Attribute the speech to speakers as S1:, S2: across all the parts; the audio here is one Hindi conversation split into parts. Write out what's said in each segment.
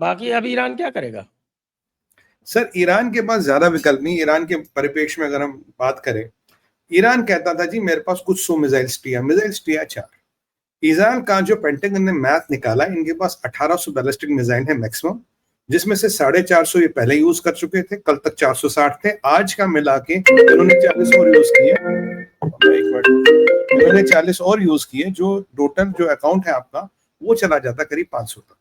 S1: बाकी अब ईरान क्या करेगा?
S2: सर ईरान के पास ज्यादा विकल्प नहीं। ईरान के परिप्रेक्ष्य में अगर हम बात करें, ईरान कहता था जी मेरे पास कुछ 100 मिसाइल 4। ईरान का जो पेंटागन ने मैथ निकाला, इनके पास 1800 बैलिस्टिक मिसाइल है मैक्सिमम, जिसमें से 450 ये पहले यूज कर चुके थे, कल तक 460 थे, आज का मिला के इन्होंने 40 और यूज किए। एक मिनट, इन्होंने 40 और यूज किए, जो टोटल जो अकाउंट है आपका वो चला जाता करीब 500 तक।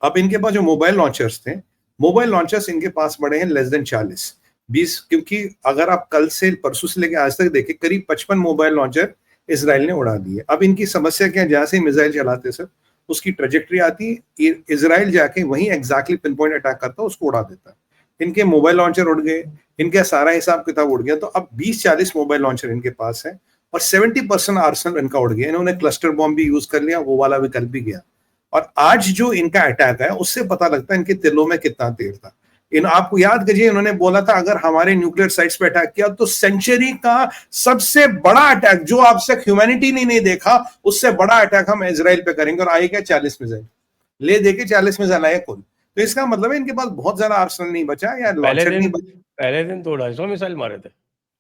S2: अब इनके पास जो मोबाइल लॉन्चर्स थे, मोबाइल लॉन्चर्स इनके पास बड़े हैं लेस देन 40-20, क्योंकि अगर आप कल से परसों से लेकर आज तक देखें, करीब 55 मोबाइल लॉन्चर इसराइल ने उड़ा दिए। अब इनकी समस्या क्या है, जहां से मिसाइल चलाते सर उसकी ट्रेजेक्ट्री आती है, इसराइल जाके वहीं एग्जैक्टली पिन पॉइंट अटैक करता है, उसको उड़ा देता है। इनके मोबाइल लॉन्चर उड़ गए, इनका सारा हिसाब किताब उड़ गया। तो अब 20-40 मोबाइल लॉन्चर इनके पास है और 70% आर्सेनल इनका उड़ गया। इन्होंने क्लस्टर बॉम्ब भी यूज कर लिया, वो वाला विकल्प भी गया। और आज जो इनका अटैक है उससे पता लगता है इनके दिलों में कितना तेल था। इन आपको याद करिए, इन्होंने बोला था अगर हमारे न्यूक्लियर साइट्स पे अटैक किया तो सेंचुरी का सबसे बड़ा अटैक जो अब तक ह्यूमैनिटी ने नहीं देखा, उससे बड़ा अटैक हम इजराइल पे करेंगे। और आए क्या 40 मिसाइल ले देके 40 मिसाइल आए कुल। तो इसका मतलब है इनके पास बहुत ज्यादा आर्सेनल नहीं बचा या लॉन्चर नहीं बचा।
S1: पहले दिन तो 250 मिसाइल मारे थे।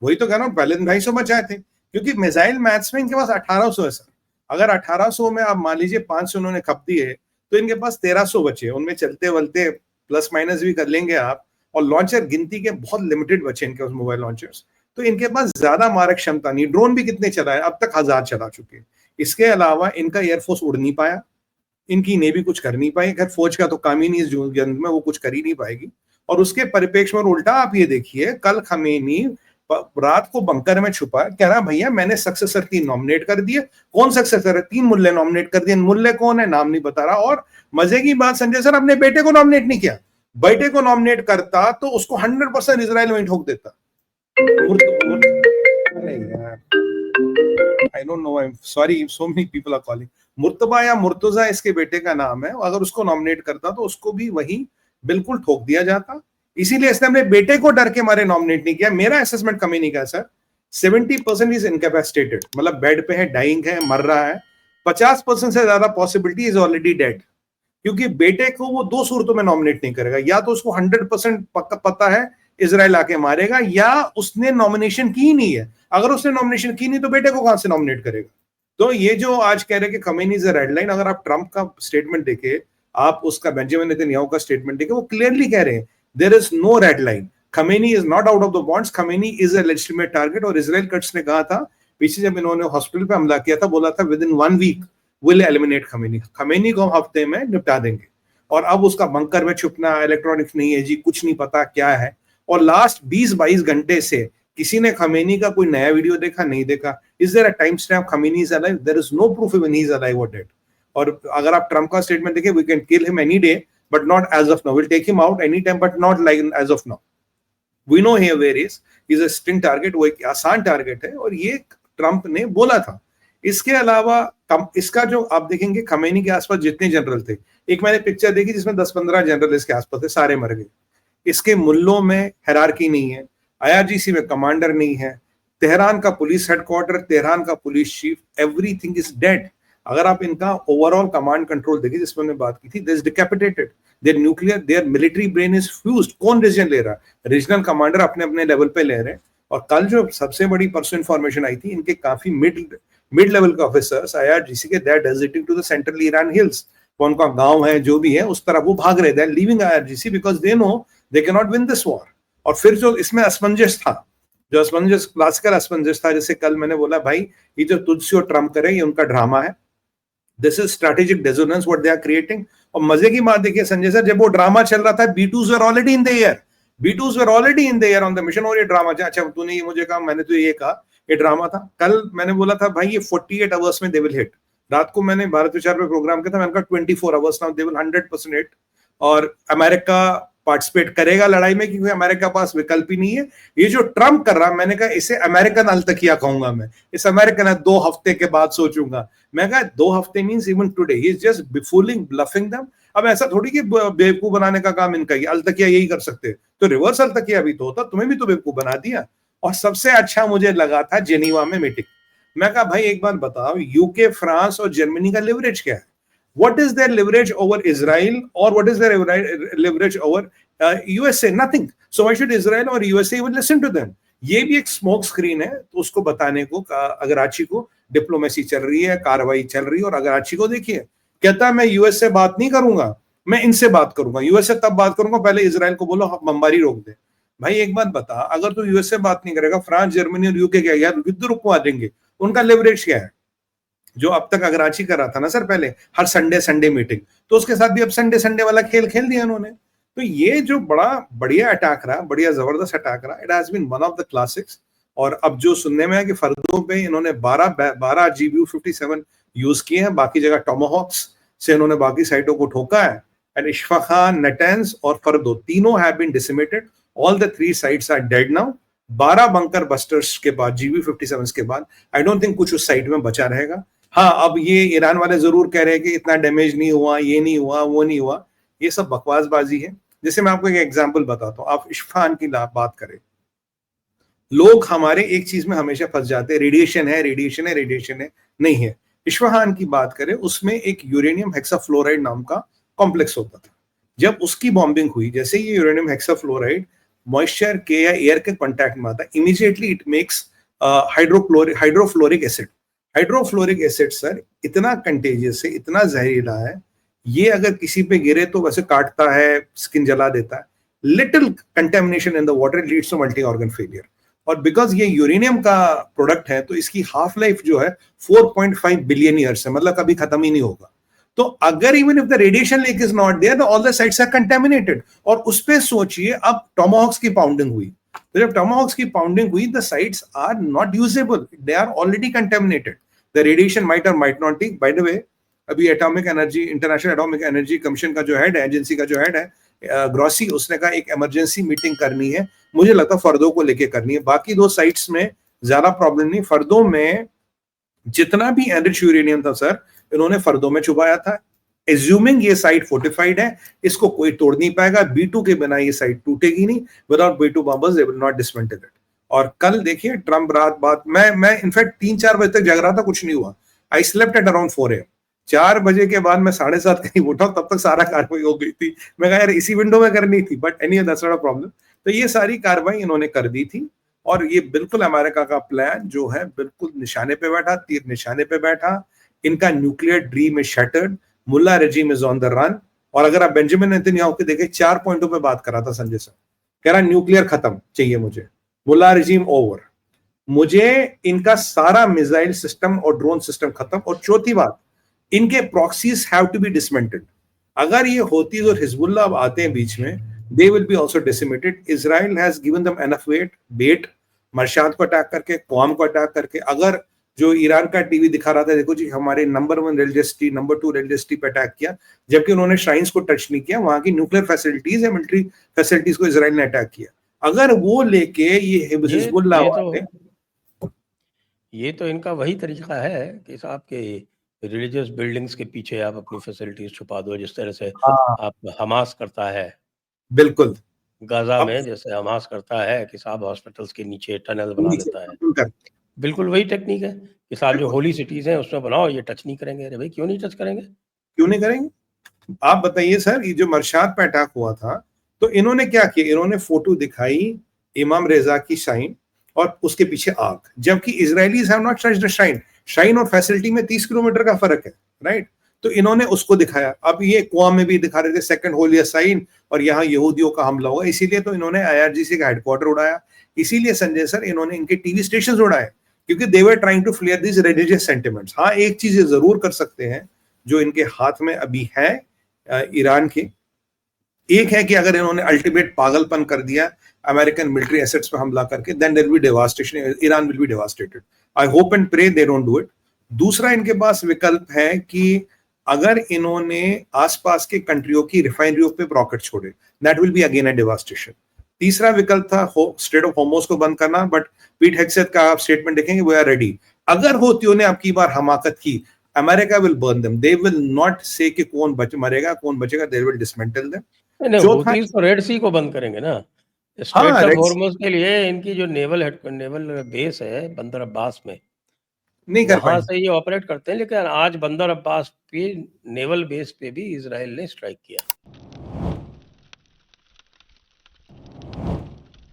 S2: वही तो कह रहा हूँ, पहले दिन 250 बचाए थे, क्योंकि मिसाइल मैथ्स में इनके पास 1800 है सर। अगर 1800 में आप मान लीजिए 500 उन्होंने खप दिए तो इनके पास 1300 बचे। उनमें चलते वलते प्लस माइनस भी कर लेंगे आप, और लॉन्चर गिनती के बहुत लिमिटेड बचे इनके पास मोबाइल लॉन्चर्स। तो इनके पास ज्यादा मारक क्षमता नहीं। ड्रोन भी कितने चलाए, अब तक 1000 चला चुके। इसके अलावा इनका एयरफोर्स उड़ नहीं पाया, इनकी नेवी कुछ कर नहीं पाई। खैर फौज का तो काम ही नहीं इस जंग में, वो कुछ कर ही नहीं पाएगी। और उसके परिप्रेक्ष्य में उल्टा आप ये देखिए, कल खमेनी रात को बंकर में छुपा, कह रहा भैया मैंने सक्सेसर 3 नॉमिनेट कर दिए। कौन सक्सेसर है? 3 मुल्ले नॉमिनेट कर दिए। मुल्ले कौन है? नाम नहीं बता रहा। और मजे की बात संजय सर, अपने बेटे को नॉमिनेट नहीं किया। बेटे को नॉमिनेट करता तो उसको 100% इजराइल में ठोक देता। I don't know, I am sorry, so many people are calling. Murtaba या मुर्तजा इसके बेटे का नाम है। अगर उसको नॉमिनेट करता तो उसको भी वही बिल्कुल ठोक दिया जाता। इसीलिए इसने अपने बेटे को डर के मारे नॉमिनेट नहीं किया। मेरा असेसमेंट कमी नहीं कहा सर, 70% इज इनकैपेसिटेटेड, मतलब बेड पे है, डाइंग है, मर रहा है। 50% से ज्यादा पॉसिबिलिटी इज ऑलरेडी डेड, क्योंकि बेटे को वो 2 सूरतों में नॉमिनेट नहीं करेगा। या तो उसको 100% पता है इजराइल आके मारेगा, या उसने नॉमिनेशन की ही नहीं है। अगर उसने नॉमिनेशन की नहीं तो बेटे को कहां से नॉमिनेट करेगा? तो ये जो आज कह रहे हैं कि Khamenei is a red line, अगर आप ट्रंप का स्टेटमेंट देखे, आप उसका बेंजामिन नेतन्याहू का स्टेटमेंट देखे, वो क्लियरली कह रहे हैं there is no red line, Khamenei is not out of the bonds, Khamenei is a legitimate target. और इजराइल कट्स ने कहा था पीछे जब इन्होंने हॉस्पिटल पे हमला किया था, बोला था within 1 week will eliminate Khamenei, Khamenei को हफ्ते में निपटा देंगे। और अब उसका बंकर में छुपना, इलेक्ट्रॉनिक्स नहीं है जी, कुछ नहीं पता क्या है। और लास्ट 20-22 घंटे से किसी ने खमेनी का कोई नया वीडियो देखा? नहीं देखा। Is there a time stamp Khamenei is alive? There is no proof even he is alive और डेड। और अगर आप ट्रंप का स्टेटमेंट देखें, we can kill him any day but not as of now, will take him out any time but not like as of now. We know here where is a sting target, वो एक आसान टारगेट है, और ये ट्रंप ने बोला था। इसके अलावा इसका जो आप देखेंगे, खमेनी के आसपास जितने जनरल थे, एक मैंने पिक्चर देखी जिसमें 10-15 जनरल इसके आसपास थे, सारे मर गए। इसके मुल्लों में हायरार्की नहीं है, IRGC में कमांडर नहीं है, तेहरान का पुलिस हेडक्वार्टर, तेहरान का police chief, everything is dead. अगर आप इनका ओवरऑल कमांड कंट्रोल देखिए, जिसमें हमने बात की थी, this decapitated, their nuclear, their military brain is fused. कौन डिसीजन ले रहा है? रीजनल कमांडर अपने अपने लेवल पे ले रहे हैं। और कल जो सबसे बड़ी परसों इंफॉर्मेशन आई थी, इनके काफी मिड लेवल के ऑफिसर्स IRGC के, that digging to the central Iran hills, कौन का गांव है जो भी है उस तरफ वो भाग रहे थे, leaving IRGC because they know they can not win this war. और फिर जो इसमें असमंजस था, जो असमंजस, क्लासिकल असमंजस था, जैसे कल मैंने बोला भाई ये जो तुलसी और ट्रम्प करे, ये उनका ड्रामा है। This is strategic dissonance what they are creating. और मजे की बात देखिए संजय सर, जब वो ड्रामा चल रहा था, B2s were already in the air, B2s were already in the air on the mission. और ये ड्रामा, अच्छा तूने ये मुझे कहा, मैंने तो ये कहा, ये ड्रामा था। कल मैंने बोला था भाई ये 48 आवर्स में दे विल हिट। रात को मैंने भारत विचार पे प्रोग्राम किया था, मैंने कहा 24 hours now they will 100% hit. और अमेरिका पार्टिसिपेट करेगा लड़ाई में, क्योंकि अमेरिका के पास विकल्प ही नहीं है। ये जो ट्रम्प कर रहा, मैंने कहा इसे अमेरिकन अलतकिया कहूंगा मैं, इस अमेरिकन 2 हफ्ते के बाद सोचूंगा। मैं कहा 2 हफ्ते means even today, he is just befooling, bluffing them. अब ऐसा थोड़ी कि बेवकूफ बनाने का काम इनका ही, अलतकिया यही कर सकते, तो रिवर्स अलतकिया भी तो होता, तुम्हें भी तो बेवकूफ बना दिया। और सबसे अच्छा मुझे लगा था जेनीवा में मीटिंग। मैं कहा भाई एक बार बताओ, यूके, फ्रांस और जर्मनी का लिवरेज क्या है? What is their leverage over Israel, or what is their leverage over USA? Nothing. So why should Israel or USA even listen to them? ये भी एक स्मोक स्क्रीन है, तो उसको बताने को अगराची को डिप्लोमेसी चल रही है, कार्रवाई चल रही है, और अगराची को देखिए कहता मैं यूएस से बात नहीं करूंगा, मैं इनसे बात करूंगा। यूएस से तब बात करूंगा पहले इजराइल को बोलो बमबारी रोक दे। भाई एक बात बता, अगर तू यूएस से बात नहीं करेगा, फ्रांस, जर्मनी और यूके क्या यार युद्ध रुकवा देंगे? उनका लेवरेज क्या है? जो अब तक अगराची कर रहा था ना सर पहले, हर संडे मीटिंग, तो उसके साथ भी अब संडे वाला खेल खेल दिया उन्होंने। तो ये जो बड़ा बढ़िया अटैक रहा, बढ़िया जबरदस्त अटैक रहा, it has been one of the classics. और अब जो सुनने में है कि फर्दों पे इन्होंने 12 GBU-57 यूज किए हैं, बाकी जगह टोमाहॉक्स से इन्होंने बाकी साइटों को ठोका है। एंड इश्फाखान, नटैंज और फर्दो तीनों have been decimated. All the 3 sites are dead now. 12 bunker busters के बाद, GBU-57 के बाद, आई डोंट थिंक कुछ उस साइट में बचा रहेगा। हाँ, अब ये ईरान वाले जरूर कह रहे हैं कि इतना डैमेज नहीं हुआ, ये नहीं हुआ, वो नहीं हुआ, ये सब बकवासबाजी है। जैसे मैं आपको एक एग्जांपल बताता हूँ, आप इश्फान की बात करें, लोग हमारे एक चीज में हमेशा फंस जाते हैं, रेडिएशन है, रेडिएशन है, रेडिएशन है, नहीं है। इश्फान की बात करें, उसमें एक यूरेनियम हेक्साफ्लोराइड नाम का कॉम्प्लेक्स होता था। जब उसकी बॉम्बिंग हुई, जैसे ये यूरेनियम हेक्साफ्लोराइड मॉइस्चर के या एयर के कॉन्टैक्ट में आता, immediately it makes hydrofluoric acid. Hydrofluoric acid sir इतना कंटेजियस है, इतना जहरीला है, ये अगर किसी पे गिरे तो वैसे काटता है, स्किन जला देता है। Little contamination in the water leads to multi organ failure. और बिकॉज ये यूरेनियम का प्रोडक्ट है, तो इसकी हाफ लाइफ जो है 4.5 बिलियन ईयर्स है, मतलब कभी खत्म ही नहीं होगा। तो अगर even if the radiation leak is not there, all the sites are contaminated. और उस पे सोचिए, अब टोमाहॉक्स की पाउंडिंग हुई, तो जब टोमाहॉक्स की पाउंडिंग हुई, the sites are not usable, they are already contaminated. The radiation might और might not take. By the way, अभी atomic energy, international atomic energy commission का जो हेड है, एजेंसी का जो हेड है, ग्रॉसी, उसने कहा एक इमरजेंसी मीटिंग करनी है। मुझे लगता है फर्दो को लेके करनी है। बाकी 2 साइट्स में ज्यादा प्रॉब्लम नहीं। फर्दो में जितना भी एनरिच यूरेनियम था सर, इन्होंने फर्दो में छुपाया था। एज्यूमिंग ये साइट फोर्टिफाइड है, इसको कोई तोड़ नहीं पाएगा, B2 के बिना ये साइट टूटेगी नहीं। Without B2 bombers they will not dismantle it. और कल देखिए ट्रम्प रात बाद, मैं इनफैक्ट 3-4 बजे तक जग रहा था, कुछ नहीं हुआ। I slept at around 4 AM। 4 बजे के बाद मैं 7:30 कहीं उठा, तब तक सारा कार्रवाई हो गई थी। मैं कहा यार इसी विंडो में करनी थी, but any that's not a problem. तो ये सारी कार्रवाई इन्होंने कर दी थी, और ये बिल्कुल अमेरिका का प्लान जो है बिल्कुल निशाने पे बैठा, तीर निशाने पे बैठा। इनका न्यूक्लियर ड्रीम इज शैटर्ड, मुल्ला regime is on the run. और अगर आप बेंजामिन नेतन्याहू के देखें, 4 पॉइंटों पे बात कर रहा था संजय सर, कह रहा न्यूक्लियर खत्म चाहिए मुझे, मुल्ला रेजिम ओवर, मुझे इनका सारा मिसाइल सिस्टम और ड्रोन सिस्टम खत्म। और चौथी बात, इनके proxies have to be dismantled. अगर ये होतीज और हिजबुल्लाह अब आते हैं बीच में, they will be also decimated. Israel has given them enough bait, मरशाद को अटैक करके, क्वाम को अटैक करके। अगर जो ईरान का टीवी दिखा रहा था, देखो जी हमारे नंबर 1 रिलीजियसिटी, नंबर 2 रिलीजियसिटी पे अटैक किया, जबकि उन्होंने श्राइन्स को टच नहीं किया। वहां की न्यूक्लियर फैसिलिटीज है, मिलिट्री फैसिलिटीज को इजराइल ने अटैक किया। अगर वो लेके ये हिजबुल्लाह
S1: ये तो इनका वही तरीका है कि साहब के रिलीजियस बिल्डिंग्स के पीछे आप अपनी फैसिलिटीज छुपा दो, जिस तरह से आप हमास करता है।
S2: बिल्कुल
S1: गाजा में जैसे हमास करता है कि साहब हॉस्पिटल्स के नीचे टनल बना देता है, बिल्कुल वही टेक्निक है कि साहब जो होली सिटीज हैं उसमें बनाओ, ये टच नहीं करेंगे। अरे भाई क्यों नहीं टच करेंगे,
S2: क्यों नहीं करेंगे? आप बताइए सर, ये जो मरशाद पे अटैक हुआ था, तो इन्होंने क्या किया, इन्होंने फोटो दिखाई इमाम रेजा की शाइन और उसके पीछे आग, जबकि Israelis have not touched the shrine. Shrine और फैसिलिटी में 30 किलोमीटर का फर्क है, राइट? तो इन्होंने उसको दिखाया। अब ये कुआं में भी दिखा रहे थे सेकंड होली साइन, और यहाँ यहूदियों का हमला हुआ, इसीलिए तो इन्होंने IRGC का हेडक्वार्टर उड़ाया। इसीलिए संजय सर इन्होंने इनके टीवी स्टेशन उड़ाए, क्योंकि they were trying to flare this religious sentiments. हाँ, एक चीज जरूर कर सकते हैं जो इनके हाथ में अभी है ईरान के, एक है कि अगर इन्होंने अल्टीमेट पागलपन कर दिया अमेरिकन मिलिट्री एसेट्स पे हमला करके, then there will be devastation, Iran will be devastated. I hope and pray they don't do it. दूसरा इनके पास विकल्प है कि अगर इन्होंने आसपास के कंट्रियों की रिफाइनरियों पे रॉकेट छोड़े, that will be again a devastation. तीसरा विकल्प था स्ट्रेट ऑफ होर्मुज को बंद करना, बट पीट हेगसेथ का आप स्टेटमेंट देखेंगे, वी आर रेडी। अगर होतियों ने आपकी बार हमाकत की, America will burn them, they will not से कि कौन मरेगा कौन बचेगा, they will dismantle them.
S1: Houthis तो रेड सी को बंद करेंगे ना, स्ट्रेट ऑफ होर्मुज के लिए इनकी जो नेवल बेस है बंदर अब्बास में,
S2: नहीं कर
S1: वहां
S2: पाए।
S1: से ये ऑपरेट करते हैं, लेकिन आज बंदर अब्बास पे नेवल बेस पे भी इजराइल ने स्ट्राइक किया।